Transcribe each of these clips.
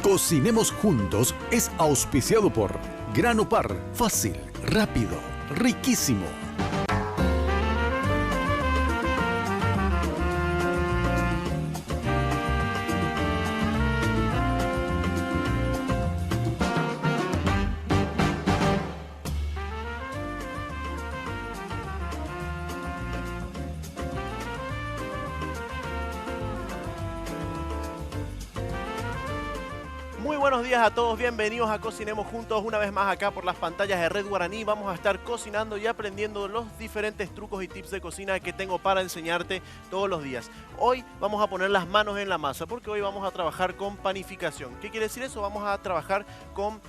Cocinemos Juntos es auspiciado por Grano Par, fácil, rápido, riquísimo. Muy buenos días a todos, bienvenidos a Cocinemos Juntos una vez más acá por las pantallas de Red Guaraní. Vamos a estar cocinando y aprendiendo los diferentes trucos y tips de cocina que tengo para enseñarte todos los días. Hoy vamos a poner las manos en la masa porque hoy vamos a trabajar con panificación. ¿Qué quiere decir eso? Vamos a trabajar con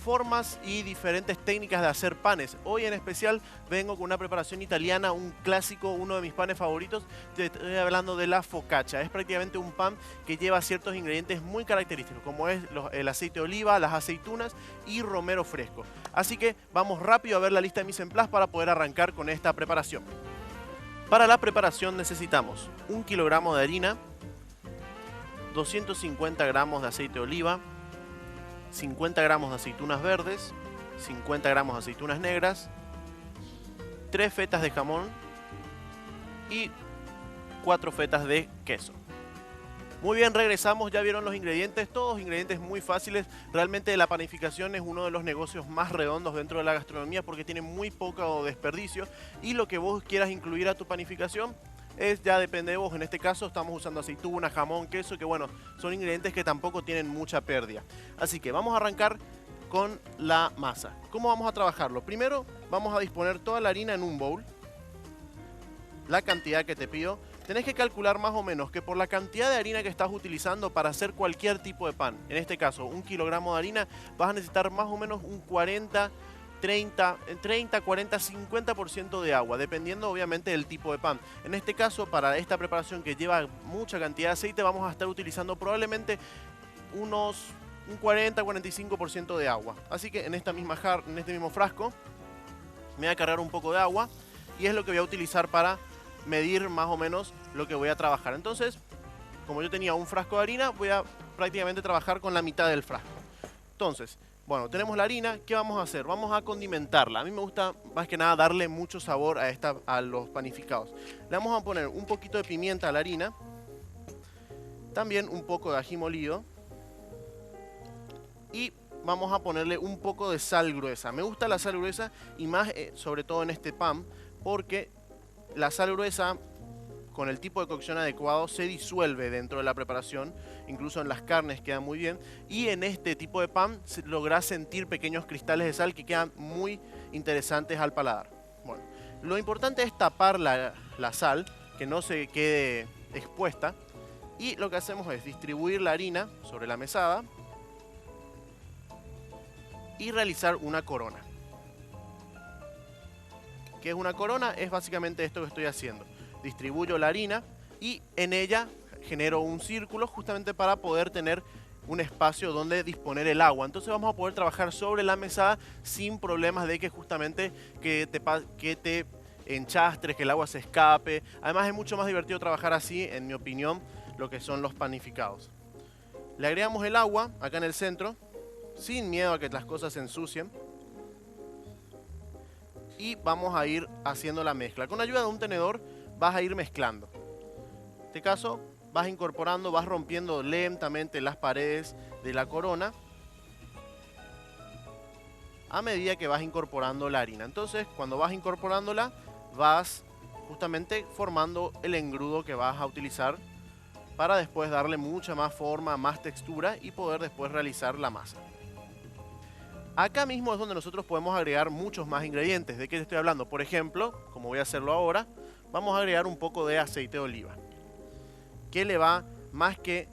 formas y diferentes técnicas de hacer panes. Hoy en especial vengo con una preparación italiana, un clásico, uno de mis panes favoritos. Te estoy hablando de la focaccia. Es prácticamente un pan que lleva ciertos ingredientes muy característicos, como es el aceite de oliva, las aceitunas y romero fresco. Así que vamos rápido a ver la lista de mise en place para poder arrancar con esta preparación. Para la preparación necesitamos 1 kilogramo de harina, 250 gramos de aceite de oliva, 50 gramos de aceitunas verdes, 50 gramos de aceitunas negras, 3 fetas de jamón y 4 fetas de queso. Muy bien, regresamos, ya vieron los ingredientes, todos ingredientes muy fáciles. Realmente la panificación es uno de los negocios más redondos dentro de la gastronomía porque tiene muy poco desperdicio y lo que vos quieras incluir a tu panificación ya depende de vos. En este caso estamos usando aceituna, jamón, queso, que bueno, son ingredientes que tampoco tienen mucha pérdida. Así que vamos a arrancar con la masa. ¿Cómo vamos a trabajarlo? Primero vamos a disponer toda la harina en un bowl. La cantidad que te pido. Tenés que calcular más o menos que por la cantidad de harina que estás utilizando para hacer cualquier tipo de pan, en este caso 1 kilogramo de harina, vas a necesitar más o menos un 30, 40, 50% de agua, dependiendo obviamente del tipo de pan. En este caso, para esta preparación que lleva mucha cantidad de aceite, vamos a estar utilizando probablemente un 40-45% de agua. Así que en este mismo frasco me voy a cargar un poco de agua y es lo que voy a utilizar para medir más o menos lo que voy a trabajar. Entonces, como yo tenía un frasco de harina, voy a prácticamente trabajar con la mitad del frasco. Entonces, bueno, tenemos la harina, ¿qué vamos a hacer? Vamos a condimentarla. A mí me gusta más que nada darle mucho sabor a los panificados. Le vamos a poner un poquito de pimienta a la harina, también un poco de ají molido y vamos a ponerle un poco de sal gruesa. Me gusta la sal gruesa y más sobre todo en este pan porque la sal gruesa con el tipo de cocción adecuado se disuelve dentro de la preparación, incluso en las carnes queda muy bien, y en este tipo de pan lográs sentir pequeños cristales de sal que quedan muy interesantes al paladar. Bueno, lo importante es tapar la sal, que no se quede expuesta, y lo que hacemos es distribuir la harina sobre la mesada y realizar una corona. ¿Qué es una corona? Es básicamente esto que estoy haciendo. Distribuyo la harina y en ella genero un círculo justamente para poder tener un espacio donde disponer el agua. Entonces vamos a poder trabajar sobre la mesada sin problemas de que justamente que te enchastres, que el agua se escape. Además es mucho más divertido trabajar así, en mi opinión, lo que son los panificados. Le agregamos el agua acá en el centro, sin miedo a que las cosas se ensucien. Y vamos a ir haciendo la mezcla. Con ayuda de un tenedor vas a ir mezclando. En este caso vas incorporando, vas rompiendo lentamente las paredes de la corona a medida que vas incorporando la harina. Entonces cuando vas incorporándola vas justamente formando el engrudo que vas a utilizar para después darle mucha más forma, más textura y poder después realizar la masa. Acá mismo es donde nosotros podemos agregar muchos más ingredientes. ¿De qué estoy hablando? Por ejemplo, como voy a hacerlo ahora, vamos a agregar un poco de aceite de oliva, que le va, más que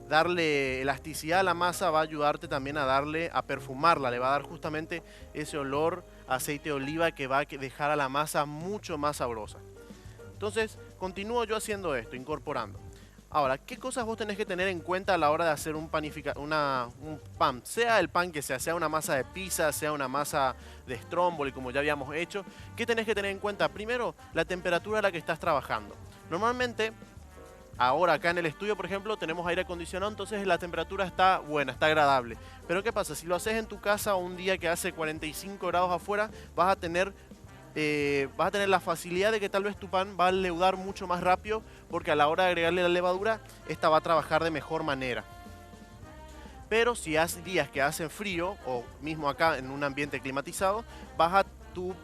darle elasticidad a la masa, va a ayudarte también a perfumarla, le va a dar justamente ese olor a aceite de oliva que va a dejar a la masa mucho más sabrosa. Entonces, continúo yo haciendo esto, incorporando. Ahora, ¿qué cosas vos tenés que tener en cuenta a la hora de hacer un pan? Sea el pan que sea una masa de pizza, sea una masa de stromboli, como ya habíamos hecho. ¿Qué tenés que tener en cuenta? Primero, la temperatura a la que estás trabajando. Normalmente, ahora acá en el estudio, por ejemplo, tenemos aire acondicionado, entonces la temperatura está buena, está agradable. Pero ¿qué pasa? Si lo haces en tu casa un día que hace 45 grados afuera, vas a tener la facilidad de que tal vez tu pan va a leudar mucho más rápido, porque a la hora de agregarle la levadura, esta va a trabajar de mejor manera. Pero si hace días que hacen frío, o mismo acá en un ambiente climatizado, tu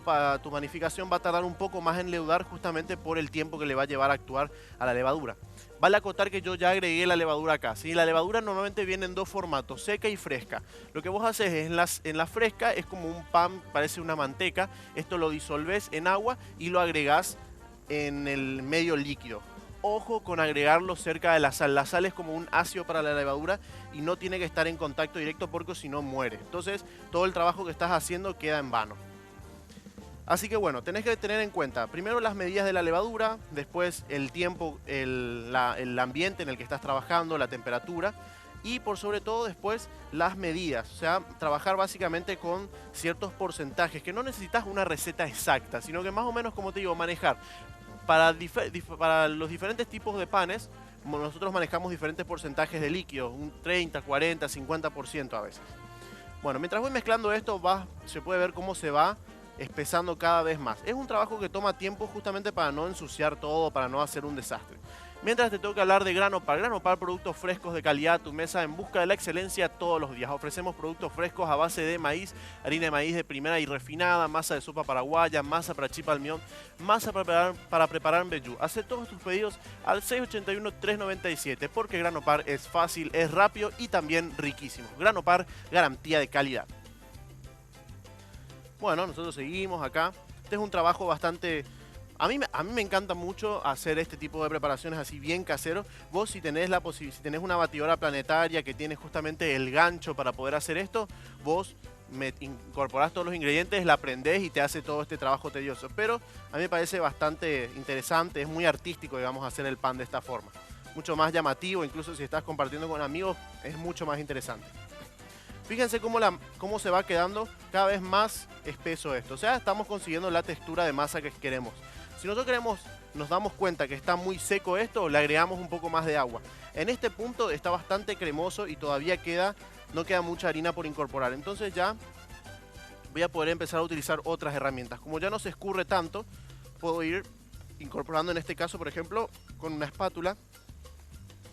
panificación va a tardar un poco más en leudar, justamente por el tiempo que le va a llevar a actuar a la levadura. Vale acotar que yo ya agregué la levadura acá, ¿sí? La levadura normalmente viene en dos formatos, seca y fresca. Lo que vos haces es en la fresca es como un pan, parece una manteca. Esto lo disolves en agua y lo agregás en el medio líquido. Ojo con agregarlo cerca de la sal. La sal es como un ácido para la levadura y no tiene que estar en contacto directo, porque si no muere. Entonces todo el trabajo que estás haciendo queda en vano. Así que bueno, tenés que tener en cuenta primero las medidas de la levadura, después el tiempo, el ambiente en el que estás trabajando, la temperatura, y por sobre todo después las medidas. O sea, trabajar básicamente con ciertos porcentajes, que no necesitas una receta exacta, sino que más o menos, como te digo, manejar. Para los diferentes tipos de panes, nosotros manejamos diferentes porcentajes de líquido, un 30, 40, 50% a veces. Bueno, mientras voy mezclando esto, se puede ver cómo se va espesando cada vez más. Es un trabajo que toma tiempo, justamente para no ensuciar todo, para no hacer un desastre. Mientras te tengo que hablar de Granopar. Granopar, productos frescos de calidad a tu mesa en busca de la excelencia todos los días. Ofrecemos productos frescos a base de maíz, harina de maíz de primera y refinada, masa de sopa paraguaya, masa para chipa almidón, masa para preparar mbejú. Haz todos tus pedidos al 681-397, porque Granopar es fácil, es rápido y también riquísimo. Granopar, garantía de calidad. Bueno, nosotros seguimos acá. Este es un trabajo bastante... A mí me encanta mucho hacer este tipo de preparaciones así bien casero. Vos, si tenés si tenés una batidora planetaria que tiene justamente el gancho para poder hacer esto, vos incorporás todos los ingredientes, la prendés y te hace todo este trabajo tedioso. Pero a mí me parece bastante interesante, es muy artístico, digamos, hacer el pan de esta forma. Mucho más llamativo, incluso si estás compartiendo con amigos, es mucho más interesante. Fíjense cómo se va quedando cada vez más espeso esto. O sea, estamos consiguiendo la textura de masa que queremos. Si nosotros nos damos cuenta que está muy seco esto, le agregamos un poco más de agua. En este punto está bastante cremoso y todavía no queda mucha harina por incorporar. Entonces ya voy a poder empezar a utilizar otras herramientas. Como ya no se escurre tanto, puedo ir incorporando, en este caso, por ejemplo, con una espátula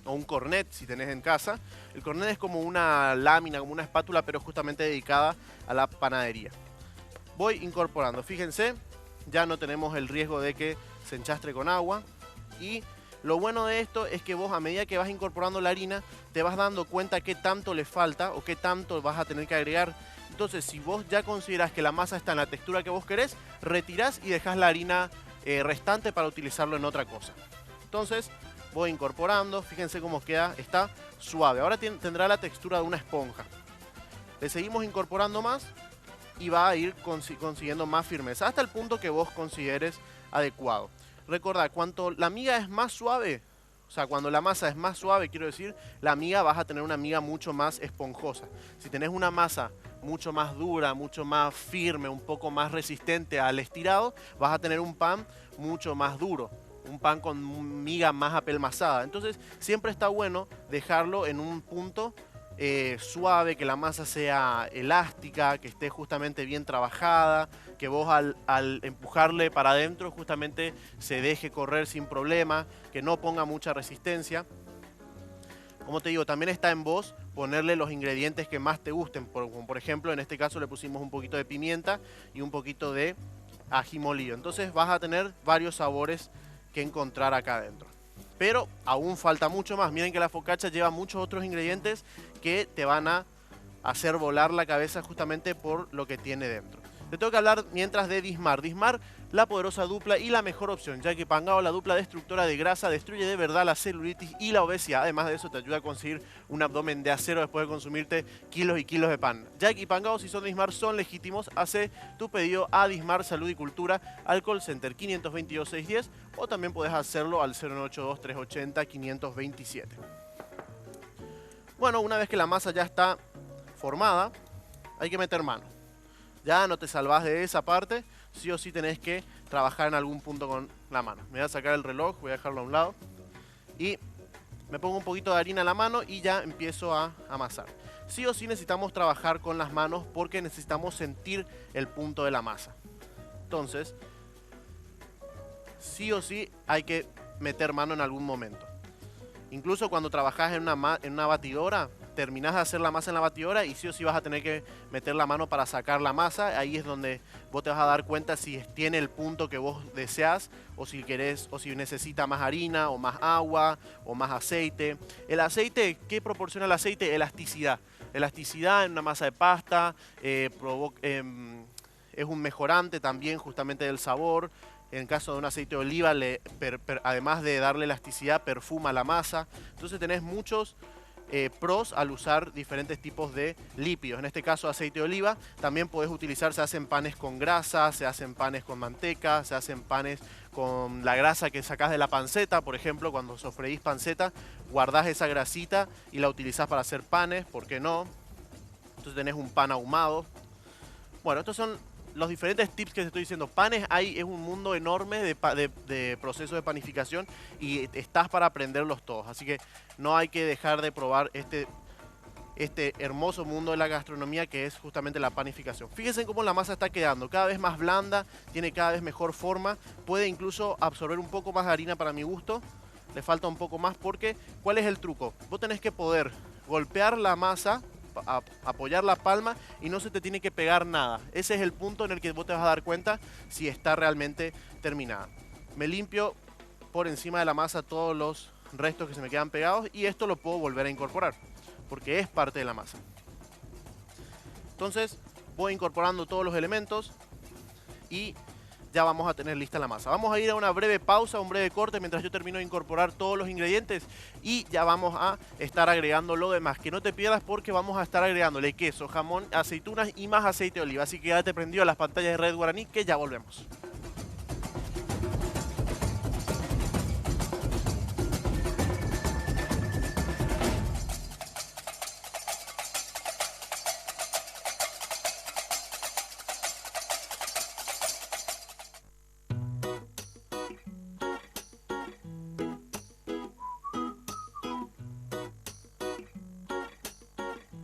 o un cornet, si tenés en casa. El cornet es como una lámina, como una espátula, pero justamente dedicada a la panadería. Voy incorporando, fíjense, ya no tenemos el riesgo de que se enchastre con agua. Y lo bueno de esto es que vos, a medida que vas incorporando la harina, te vas dando cuenta qué tanto le falta o qué tanto vas a tener que agregar. Entonces, si vos ya considerás que la masa está en la textura que vos querés, retirás y dejás la harina restante para utilizarlo en otra cosa. Entonces, voy incorporando, fíjense cómo queda, está suave. Ahora tendrá la textura de una esponja. Le seguimos incorporando más y va a ir consiguiendo más firmeza, hasta el punto que vos consideres adecuado. Recordad, cuanto la miga es más suave, o sea, cuando la masa es más suave, quiero decir, la miga, vas a tener una miga mucho más esponjosa. Si tenés una masa mucho más dura, mucho más firme, un poco más resistente al estirado, vas a tener un pan mucho más duro, un pan con miga más apelmazada. Entonces siempre está bueno dejarlo en un punto suave, que la masa sea elástica, que esté justamente bien trabajada, que vos al empujarle para adentro justamente se deje correr sin problema, que no ponga mucha resistencia. Como te digo, también está en vos ponerle los ingredientes que más te gusten. Como por ejemplo, en este caso le pusimos un poquito de pimienta y un poquito de ají molido. Entonces vas a tener varios sabores que encontrar acá adentro. Pero aún falta mucho más. Miren que la focaccia lleva muchos otros ingredientes que te van a hacer volar la cabeza justamente por lo que tiene dentro. Te tengo que hablar mientras de Dismar. Dismar, la poderosa dupla y la mejor opción, ya que Pangao, la dupla destructora de grasa, destruye de verdad la celulitis y la obesidad. Además de eso, te ayuda a conseguir un abdomen de acero después de consumirte kilos y kilos de pan. Jack y Pangao, si son Dismar, son legítimos. Hace tu pedido a Dismar Salud y Cultura al call center 522-610, o también puedes hacerlo al 0982-380-527. Bueno, una vez que la masa ya está formada, hay que meter mano. Ya no te salvás de esa parte, sí o sí tenés que trabajar en algún punto con la mano. Me voy a sacar el reloj, voy a dejarlo a un lado y Me pongo un poquito de harina en la mano y ya empiezo a amasar. Sí o sí necesitamos trabajar con las manos porque necesitamos sentir el punto de la masa. Entonces, sí o sí hay que meter mano en algún momento. Incluso cuando trabajas en una batidora, terminás de hacer la masa en la batidora y sí o sí vas a tener que meter la mano para sacar la masa. Ahí es donde vos te vas a dar cuenta si tiene el punto que vos deseas o si querés, o si necesita más harina o más agua o más aceite. El aceite, ¿qué proporciona el aceite? Elasticidad. Elasticidad en una masa de pasta, es un mejorante también justamente del sabor. En el caso de un aceite de oliva, además de darle elasticidad, perfuma la masa. Entonces tenés muchos pros al usar diferentes tipos de lípidos. En este caso aceite de oliva. También podés utilizar, se hacen panes con grasa, se hacen panes con manteca, se hacen panes con la grasa que sacás de la panceta. Por ejemplo, cuando sofreís panceta, guardás esa grasita y la utilizás para hacer panes, ¿por qué no? Entonces tenés un pan ahumado. Bueno, estos son los diferentes tips que te estoy diciendo. Panes es un mundo enorme de procesos de panificación y estás para aprenderlos todos. Así que no hay que dejar de probar este hermoso mundo de la gastronomía que es justamente la panificación. Fíjense cómo la masa está quedando, cada vez más blanda, tiene cada vez mejor forma, puede incluso absorber un poco más de harina para mi gusto. Le falta un poco más porque, ¿cuál es el truco? Vos tenés que poder golpear la masa, apoyar la palma y no se te tiene que pegar nada. Ese es el punto en el que vos te vas a dar cuenta si está realmente terminada. Me limpio por encima de la masa todos los restos que se me quedan pegados y esto lo puedo volver a incorporar porque es parte de la masa. Entonces voy incorporando todos los elementos y ya vamos a tener lista la masa. Vamos a ir a una breve pausa, un breve corte mientras yo termino de incorporar todos los ingredientes y ya vamos a estar agregando lo demás. Que no te pierdas porque vamos a estar agregándole queso, jamón, aceitunas y más aceite de oliva. Así que ya te prendió las pantallas de Red Guaraní que ya volvemos.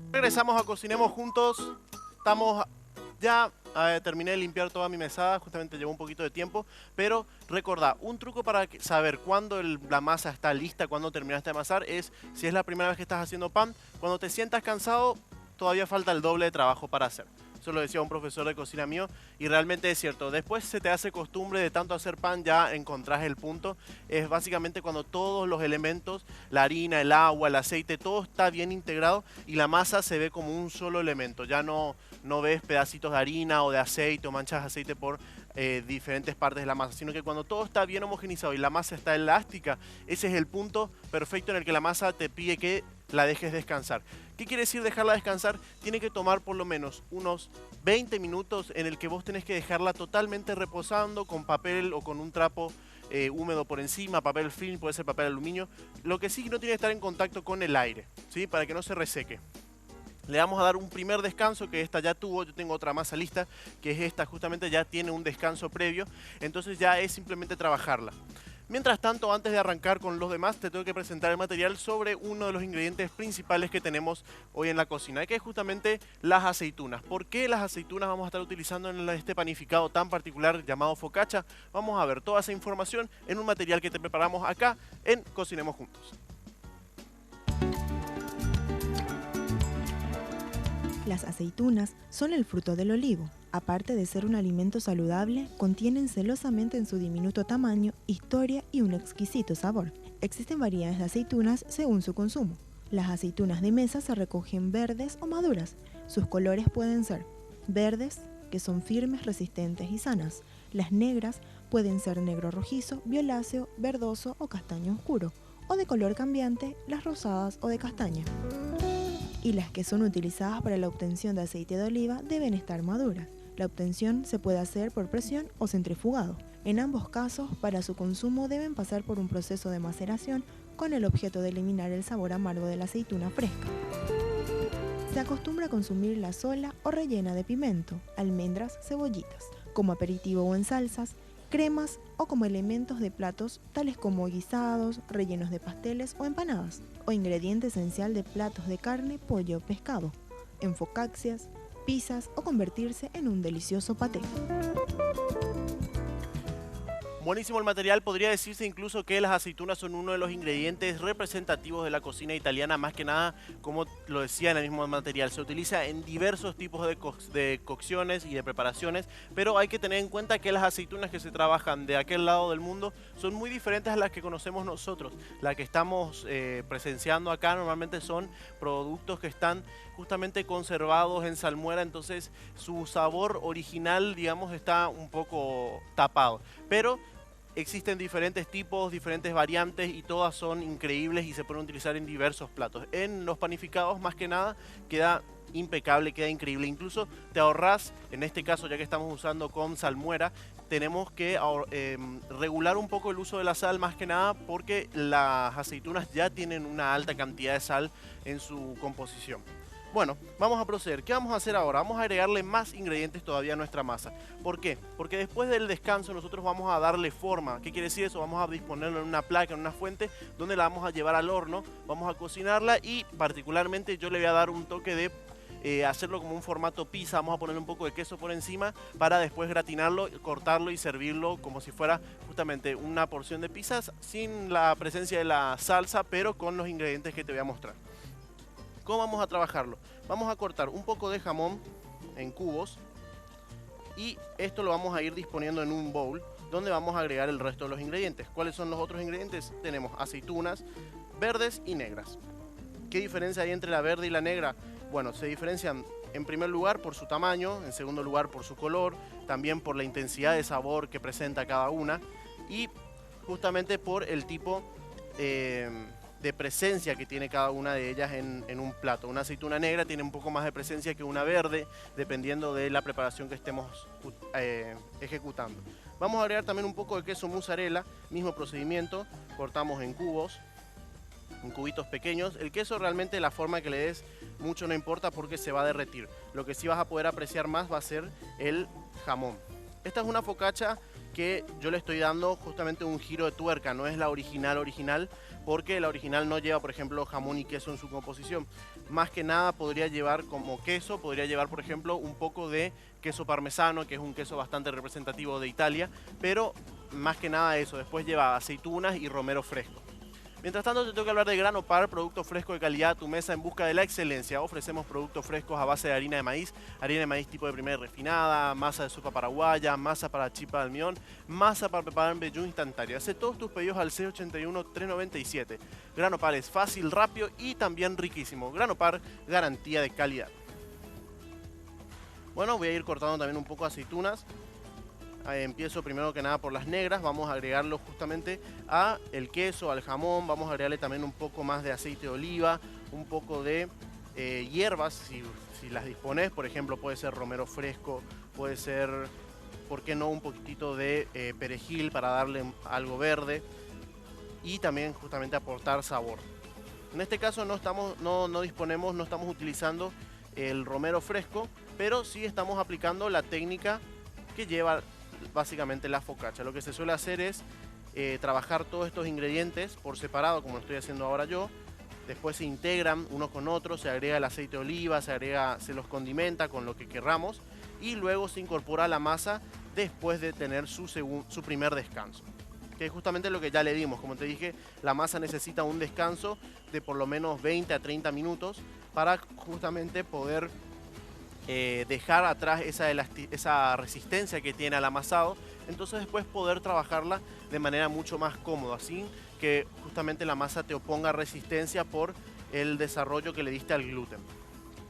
Regresamos a Cocinemos Juntos. Estamos ya, terminé de limpiar toda mi mesada, justamente llevó un poquito de tiempo, pero recordá, un truco para saber cuándo la masa está lista, cuándo terminaste de amasar, es si es la primera vez que estás haciendo pan, cuando te sientas cansado, todavía falta el doble de trabajo para hacer. Eso lo decía un profesor de cocina mío y realmente es cierto. Después se te hace costumbre de tanto hacer pan, ya encontrás el punto. Es básicamente cuando todos los elementos, la harina, el agua, el aceite, todo está bien integrado y la masa se ve como un solo elemento. Ya no ves pedacitos de harina o de aceite o manchas de aceite por diferentes partes de la masa, sino que cuando todo está bien homogenizado y la masa está elástica, ese es el punto perfecto en el que la masa te pide que la dejes descansar. ¿Qué quiere decir dejarla descansar? Tiene que tomar por lo menos unos 20 minutos en el que vos tenés que dejarla totalmente reposando con papel o con un trapo húmedo por encima, papel film, puede ser papel aluminio. Lo que sí no tiene que estar en contacto con el aire, ¿sí? Para que no se reseque. Le vamos a dar un primer descanso que esta ya tuvo, yo tengo otra masa lista, que es esta, justamente ya tiene un descanso previo, entonces ya es simplemente trabajarla. Mientras tanto, antes de arrancar con los demás, te tengo que presentar el material sobre uno de los ingredientes principales que tenemos hoy en la cocina, que es justamente las aceitunas. ¿Por qué las aceitunas vamos a estar utilizando en este panificado tan particular llamado focaccia? Vamos a ver toda esa información en un material que te preparamos acá en Cocinemos Juntos. Las aceitunas son el fruto del olivo. Aparte de ser un alimento saludable, contienen celosamente en su diminuto tamaño, historia y un exquisito sabor. Existen variedades de aceitunas según su consumo. Las aceitunas de mesa se recogen verdes o maduras. Sus colores pueden ser verdes, que son firmes, resistentes y sanas. Las negras pueden ser negro rojizo, violáceo, verdoso o castaño oscuro. O de color cambiante, las rosadas o de castaña. Y las que son utilizadas para la obtención de aceite de oliva deben estar maduras. La obtención se puede hacer por presión o centrifugado. En ambos casos, para su consumo deben pasar por un proceso de maceración con el objeto de eliminar el sabor amargo de la aceituna fresca. Se acostumbra a consumirla sola o rellena de pimiento, almendras, cebollitas, como aperitivo o en salsas, cremas o como elementos de platos tales como guisados, rellenos de pasteles o empanadas, o ingrediente esencial de platos de carne, pollo o pescado, en focaccias, pizzas o convertirse en un delicioso paté. Buenísimo el material, podría decirse incluso que las aceitunas son uno de los ingredientes representativos de la cocina italiana, más que nada, como lo decía en el mismo material, se utiliza en diversos tipos de cocciones y de preparaciones, pero hay que tener en cuenta que las aceitunas que se trabajan de aquel lado del mundo son muy diferentes a las que conocemos nosotros. Las que estamos presenciando acá normalmente son productos que están justamente conservados en salmuera, entonces su sabor original, digamos, está un poco tapado, pero existen diferentes tipos, diferentes variantes y todas son increíbles y se pueden utilizar en diversos platos. En los panificados, más que nada, queda impecable, queda increíble. Incluso te ahorras, en este caso ya que estamos usando con salmuera, tenemos que regular un poco el uso de la sal, más que nada porque las aceitunas ya tienen una alta cantidad de sal en su composición. Bueno, vamos a proceder. ¿Qué vamos a hacer ahora? Vamos a agregarle más ingredientes todavía a nuestra masa. ¿Por qué? Porque después del descanso nosotros vamos a darle forma. ¿Qué quiere decir eso? Vamos a disponerlo en una placa, en una fuente, donde la vamos a llevar al horno, vamos a cocinarla y particularmente yo le voy a dar un toque de hacerlo como un formato pizza. Vamos a ponerle un poco de queso por encima para después gratinarlo, cortarlo y servirlo como si fuera justamente una porción de pizzas sin la presencia de la salsa, pero con los ingredientes que te voy a mostrar. ¿Cómo vamos a trabajarlo? Vamos a cortar un poco de jamón en cubos y esto lo vamos a ir disponiendo en un bowl donde vamos a agregar el resto de los ingredientes. ¿Cuáles son los otros ingredientes? Tenemos aceitunas verdes y negras. ¿Qué diferencia hay entre la verde y la negra? Bueno, se diferencian en primer lugar por su tamaño, en segundo lugar por su color, también por la intensidad de sabor que presenta cada una y justamente por el tipo de presencia que tiene cada una de ellas en un plato. Una aceituna negra tiene un poco más de presencia que una verde, dependiendo de la preparación que estemos ejecutando. Vamos a agregar también un poco de queso mozzarella, mismo procedimiento, cortamos en cubos, en cubitos pequeños. El queso realmente la forma que le des mucho no importa porque se va a derretir. Lo que sí vas a poder apreciar más va a ser el jamón. Esta es una focaccia que yo le estoy dando justamente un giro de tuerca, no es la original, porque la original no lleva, por ejemplo, jamón y queso en su composición. Más que nada podría llevar como queso, podría llevar, por ejemplo, un poco de queso parmesano, que es un queso bastante representativo de Italia, pero más que nada eso. Después lleva aceitunas y romero fresco. Mientras tanto te tengo que hablar de Grano Par, producto fresco de calidad a tu mesa en busca de la excelencia. Ofrecemos productos frescos a base de harina de maíz tipo de primera refinada, masa de sopa paraguaya, masa para chipa de almidón, masa para preparar en vellú instantáneo. Haz todos tus pedidos al 681-397. Grano Par es fácil, rápido y también riquísimo. Grano Par, garantía de calidad. Bueno, voy a ir cortando también un poco aceitunas. Empiezo primero que nada por las negras, vamos a agregarlo justamente a el queso, al jamón, vamos a agregarle también un poco más de aceite de oliva, un poco de hierbas, si las dispones, por ejemplo puede ser romero fresco, puede ser, ¿por qué no?, un poquitito de perejil para darle algo verde y también justamente aportar sabor. En este caso no estamos utilizando el romero fresco, pero sí estamos aplicando la técnica que lleva básicamente la focaccia. Lo que se suele hacer es trabajar todos estos ingredientes por separado, como lo estoy haciendo ahora yo. Después se integran uno con otro, se agrega el aceite de oliva, se los condimenta con lo que querramos y luego se incorpora la masa después de tener su primer descanso, que es justamente lo que ya le dimos. Como te dije, la masa necesita un descanso de por lo menos 20 a 30 minutos para justamente poder dejar atrás esa resistencia que tiene al amasado, entonces después poder trabajarla de manera mucho más cómoda, así que justamente la masa te oponga resistencia por el desarrollo que le diste al gluten.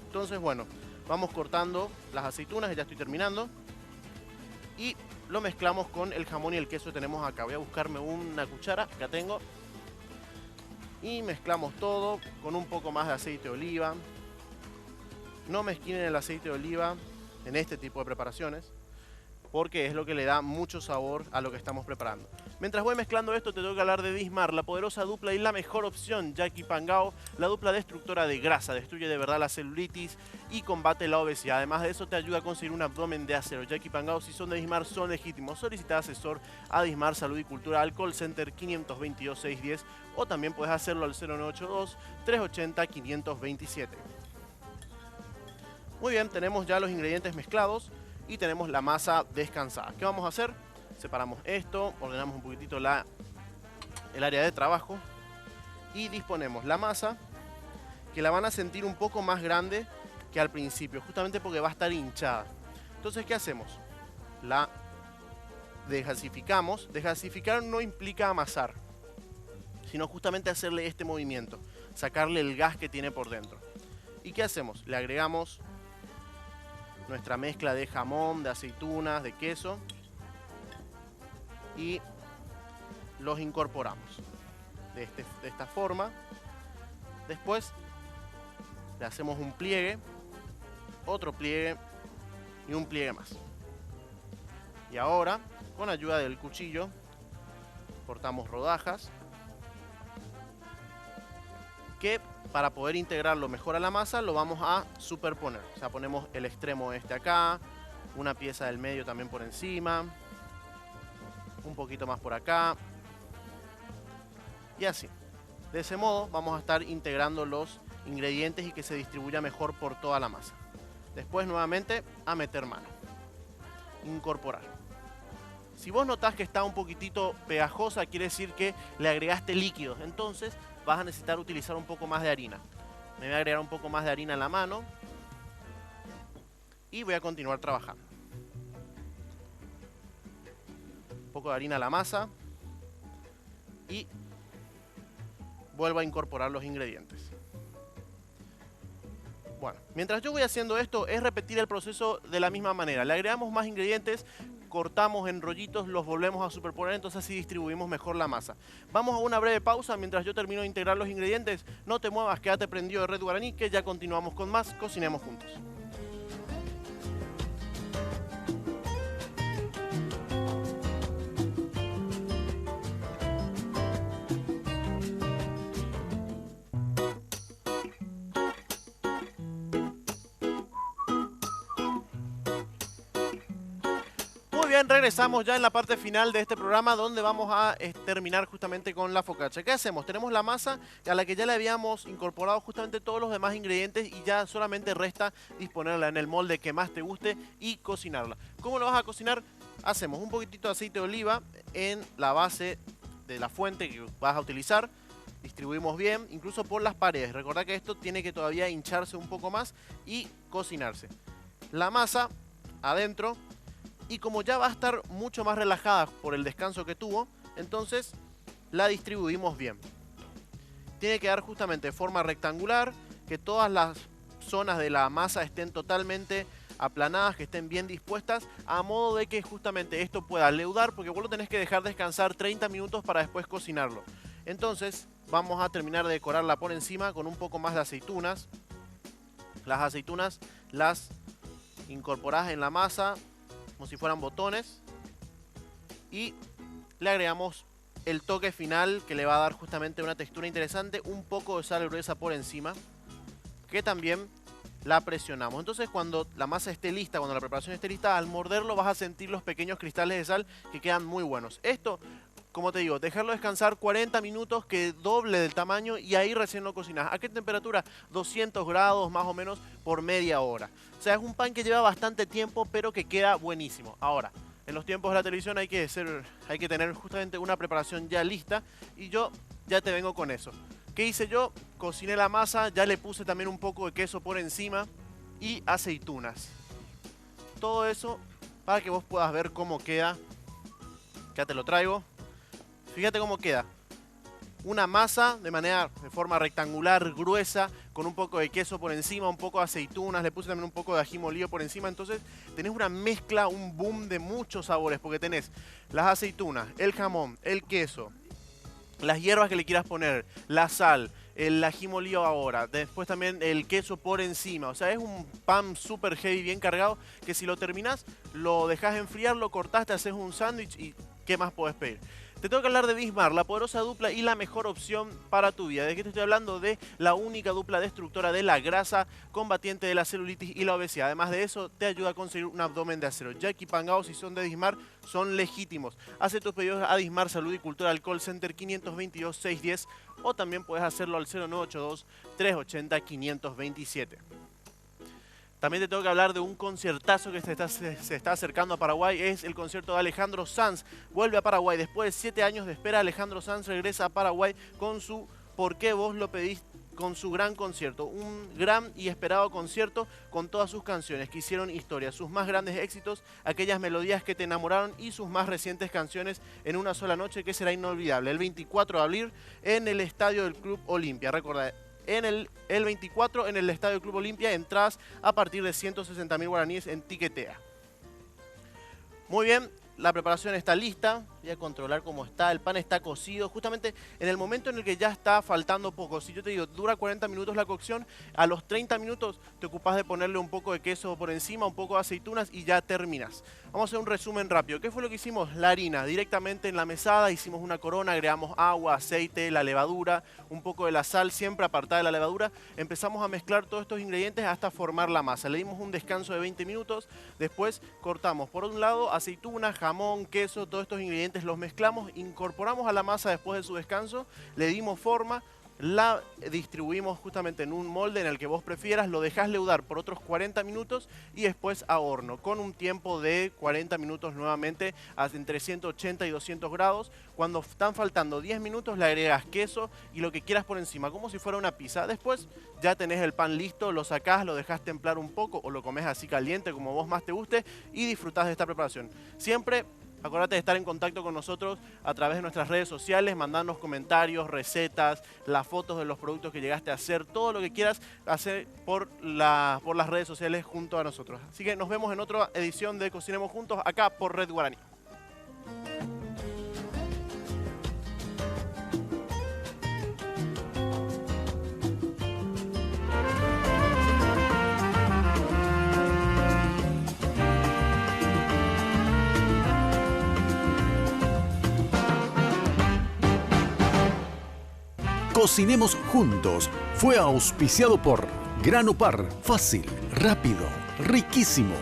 Entonces bueno, vamos cortando las aceitunas, ya estoy terminando, y lo mezclamos con el jamón y el queso que tenemos acá. Voy a buscarme una cuchara, acá tengo, y mezclamos todo con un poco más de aceite de oliva. No mezquinen el aceite de oliva en este tipo de preparaciones porque es lo que le da mucho sabor a lo que estamos preparando. Mientras voy mezclando esto, te tengo que hablar de Dismar, la poderosa dupla y la mejor opción, Jackie Pangao, la dupla destructora de grasa, destruye de verdad la celulitis y combate la obesidad. Además de eso, te ayuda a conseguir un abdomen de acero. Jackie Pangao, si son de Dismar, son legítimos. Solicita asesor a Dismar Salud y Cultura al call center 522-610 o también puedes hacerlo al 0982-380-527. Muy bien, tenemos ya los ingredientes mezclados y tenemos la masa descansada. ¿Qué vamos a hacer? Separamos esto, ordenamos un poquitito el área de trabajo y disponemos la masa, que la van a sentir un poco más grande que al principio, justamente porque va a estar hinchada. Entonces, ¿qué hacemos? La desgasificamos. Desgasificar no implica amasar, sino justamente hacerle este movimiento, sacarle el gas que tiene por dentro. ¿Y qué hacemos? Le agregamos nuestra mezcla de jamón, de aceitunas, de queso y los incorporamos de esta forma. Después le hacemos un pliegue, otro pliegue y un pliegue más. Y ahora, con ayuda del cuchillo, cortamos rodajas que, para poder integrarlo mejor a la masa, lo vamos a superponer. O sea, ponemos el extremo este acá, una pieza del medio también por encima, un poquito más por acá y así. De ese modo vamos a estar integrando los ingredientes y que se distribuya mejor por toda la masa. Después nuevamente a meter mano, incorporar. Si vos notás que está un poquitito pegajosa, quiere decir que le agregaste líquido, entonces vas a necesitar utilizar un poco más de harina. Me voy a agregar un poco más de harina en la mano y voy a continuar trabajando. Un poco de harina a la masa y vuelvo a incorporar los ingredientes. Bueno, mientras yo voy haciendo esto, es repetir el proceso de la misma manera. Le agregamos más ingredientes, cortamos en rollitos, los volvemos a superponer, entonces así distribuimos mejor la masa. Vamos a una breve pausa mientras yo termino de integrar los ingredientes. No te muevas, quédate prendido de Red Guaraní, que ya continuamos con más Cocinemos Juntos. Muy bien, regresamos ya en la parte final de este programa donde vamos a terminar justamente con la focaccia. ¿Qué hacemos? Tenemos la masa a la que ya le habíamos incorporado justamente todos los demás ingredientes y ya solamente resta disponerla en el molde que más te guste y cocinarla. ¿Cómo lo vas a cocinar? Hacemos un poquitito de aceite de oliva en la base de la fuente que vas a utilizar. Distribuimos bien, incluso por las paredes. Recordá que esto tiene que todavía hincharse un poco más y cocinarse. La masa adentro. Y como ya va a estar mucho más relajada por el descanso que tuvo, entonces la distribuimos bien. Tiene que dar justamente forma rectangular, que todas las zonas de la masa estén totalmente aplanadas, que estén bien dispuestas, a modo de que justamente esto pueda leudar, porque vos lo tenés que dejar descansar 30 minutos para después cocinarlo. Entonces vamos a terminar de decorarla por encima con un poco más de aceitunas. Las aceitunas las incorporás en la masa como si fueran botones y le agregamos el toque final que le va a dar justamente una textura interesante, un poco de sal gruesa por encima, que también la presionamos. Entonces cuando la masa esté lista, cuando la preparación esté lista, al morderlo vas a sentir los pequeños cristales de sal que quedan muy buenos. Esto, como te digo, dejarlo descansar 40 minutos, que doble del tamaño, y ahí recién lo cocinas. ¿A qué temperatura? 200 grados más o menos por media hora. O sea, es un pan que lleva bastante tiempo, pero que queda buenísimo. Ahora, en los tiempos de la televisión hay que tener justamente una preparación ya lista, y yo ya te vengo con eso. ¿Qué hice yo? Cociné la masa, ya le puse también un poco de queso por encima y aceitunas. Todo eso para que vos puedas ver cómo queda. Ya te lo traigo. Fíjate cómo queda. Una masa de forma rectangular, gruesa, con un poco de queso por encima, un poco de aceitunas, le puse también un poco de ají molido por encima. Entonces tenés una mezcla, un boom de muchos sabores, porque tenés las aceitunas, el jamón, el queso, las hierbas que le quieras poner, la sal, el ají molido ahora, después también el queso por encima. O sea, es un pan súper heavy, bien cargado, que si lo terminás, lo dejás enfriar, lo cortás, te haces un sándwich y ¿qué más podés pedir? Te tengo que hablar de Dismar, la poderosa dupla y la mejor opción para tu vida. ¿De qué te estoy hablando? De la única dupla destructora de la grasa, combatiente de la celulitis y la obesidad. Además de eso, te ayuda a conseguir un abdomen de acero. Jackie Pangao, si son de Dismar, son legítimos. Hace tus pedidos a Dismar Salud y Cultura al call center 522-610 o también puedes hacerlo al 0982-380-527. También te tengo que hablar de un conciertazo que se está acercando a Paraguay. Es el concierto de Alejandro Sanz. Vuelve a Paraguay. Después de 7 años de espera, Alejandro Sanz regresa a Paraguay con su ¿Por qué vos lo pedís? Con su gran concierto. Un gran y esperado concierto con todas sus canciones que hicieron historia. Sus más grandes éxitos, aquellas melodías que te enamoraron y sus más recientes canciones en una sola noche que será inolvidable. El 24 de abril en el estadio del Club Olimpia. Recuerda, el 24 en el Estadio Club Olimpia, entradas a partir de 160.000 guaraníes en Tiquetea. Muy bien, la preparación está lista. Voy a controlar cómo está. El pan está cocido. Justamente en el momento en el que ya está faltando poco. Si yo te digo, dura 40 minutos la cocción, a los 30 minutos te ocupas de ponerle un poco de queso por encima, un poco de aceitunas y ya terminas. Vamos a hacer un resumen rápido. ¿Qué fue lo que hicimos? La harina directamente en la mesada, hicimos una corona, agregamos agua, aceite, la levadura, un poco de la sal, siempre apartada de la levadura. Empezamos a mezclar todos estos ingredientes hasta formar la masa. Le dimos un descanso de 20 minutos. Después cortamos por un lado aceitunas, jamón, queso, todos estos ingredientes los mezclamos, incorporamos a la masa después de su descanso, le dimos forma, la distribuimos justamente en un molde en el que vos prefieras, lo dejás leudar por otros 40 minutos y después a horno, con un tiempo de 40 minutos nuevamente entre 180 y 200 grados. Cuando están faltando 10 minutos le agregas queso y lo que quieras por encima, como si fuera una pizza. Después ya tenés el pan listo, lo sacás, lo dejás templar un poco o lo comés así caliente como vos más te guste y disfrutás de esta preparación. Siempre acordate de estar en contacto con nosotros a través de nuestras redes sociales, mandarnos comentarios, recetas, las fotos de los productos que llegaste a hacer, todo lo que quieras hacer por las redes sociales junto a nosotros. Así que nos vemos en otra edición de Cocinemos Juntos acá por Red Guaraní. Cocinemos Juntos fue auspiciado por Grano Par, fácil, rápido, riquísimo.